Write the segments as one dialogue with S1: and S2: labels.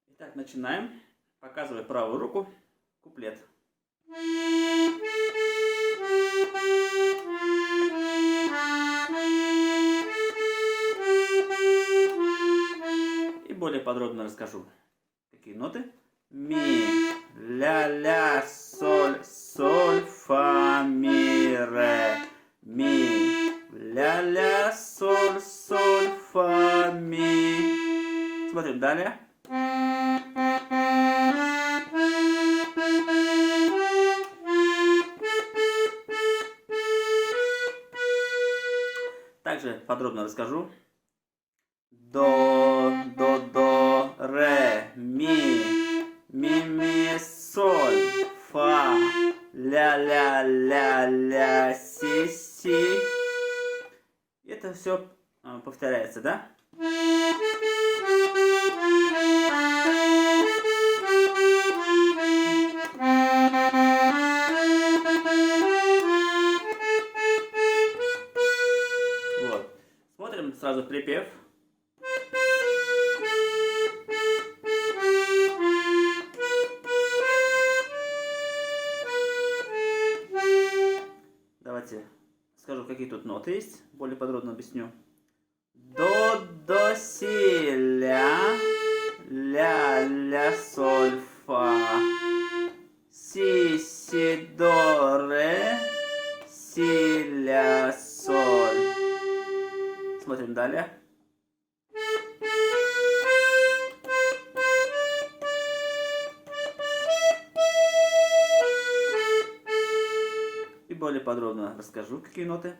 S1: Итак, начинаем. Показываю правую руку. Куплет. И более подробно расскажу, какие ноты. Ми, ля, ля, соль, соль, фа, ми, ре. Ми, ля, ля, соль, соль, фа, ми. Смотрим далее. Также подробно расскажу. До, до, ре, ми, соль, фа, ля, си. Это все повторяется, да? Вот. Смотрим сразу припев. Давайте скажу, какие тут ноты есть. Более подробно объясню. До, си, ля, соль, фа. Си, до, ре, си, ля, соль. Смотрим далее. И более подробно расскажу, какие ноты.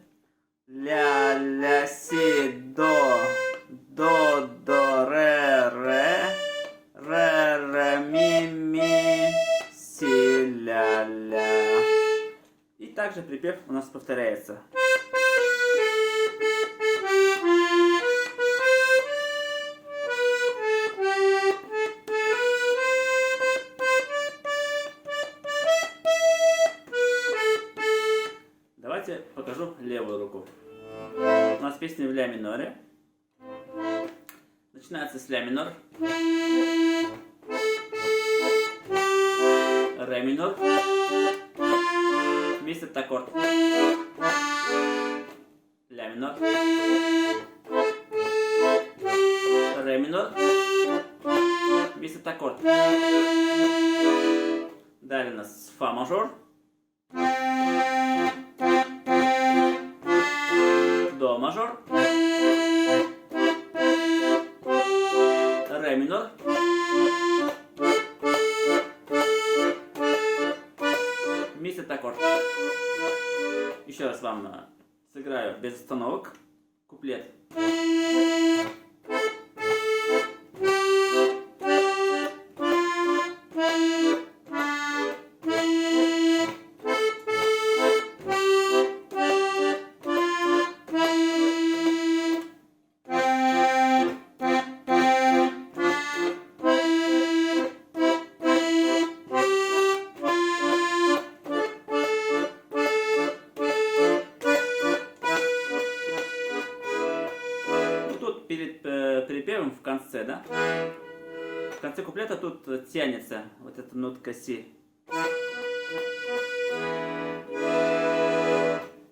S1: Ля, си, до, ре, ми, си, ля. И также припев у нас повторяется. Давайте покажу левую руку. У нас песня в ля миноре. Начинается с ля минор. Ре минор. Вместе этот аккорд. Ля минор. Ре минор. Вместе этот аккорд. Далее у нас фа мажор. До мажор. Ре минор. Ми этот аккорд. Еще раз вам сыграю без остановок куплет. Перед припевом в конце, да? В конце куплета тут тянется вот эта нотка си.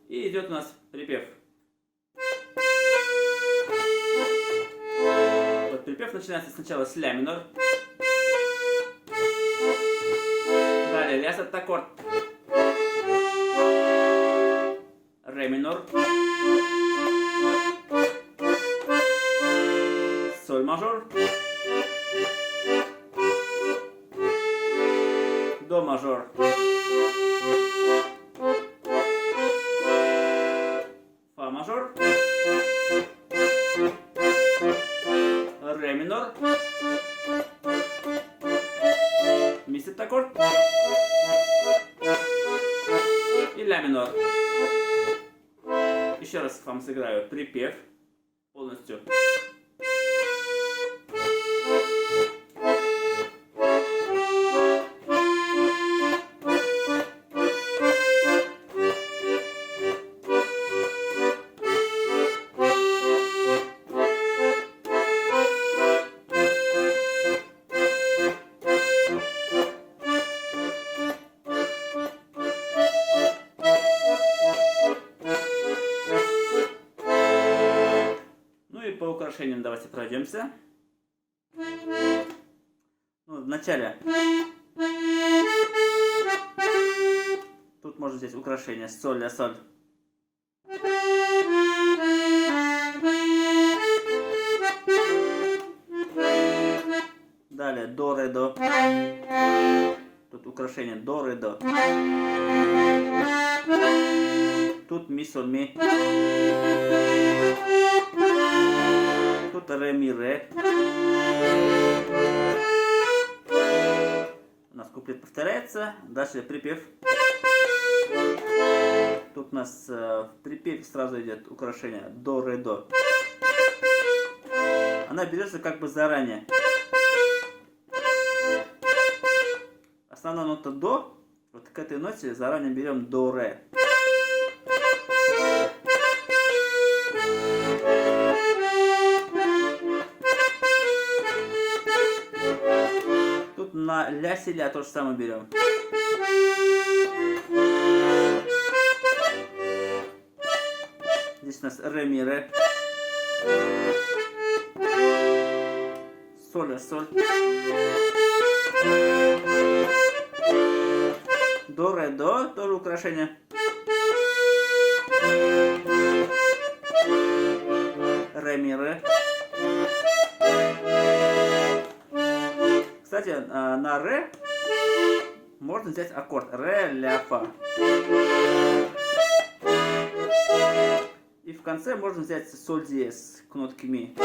S1: И идет у нас припев. Вот припев начинается сначала с ля минор. Далее ля этот аккорд. Ре минор. Соль мажор. До мажор. Фа мажор. Ре минор. Ми этот аккорд. И ля минор. Еще раз вам сыграю припев полностью. ним давайте пройдемся. Ну, вначале тут можно здесь украшение соль, ля, соль. Далее до, ре, до. Тут украшение до, ре, до. Тут ми, соль, ми. Тут ре, ми, ре. У нас куплет повторяется. Дальше припев. Тут у нас в припеве сразу идет украшение до, ре, до. Она берется как бы заранее. Основная нота до, вот к этой ноте заранее берем до, ре. Тут на ля, си, ля то же самое берем. Здесь у нас ре, ми, ре. Соль, ля, соль. До, ре, до, тоже украшение. Ре, ми, ре. Кстати, на ре можно взять аккорд ре, ля, фа. И в конце можно взять соль диез к нотке ми.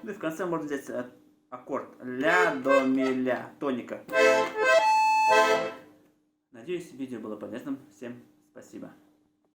S1: Ну и в конце можно взять аккорд ля, до, ми, ля, тоника. Надеюсь, видео было полезным. Всем спасибо.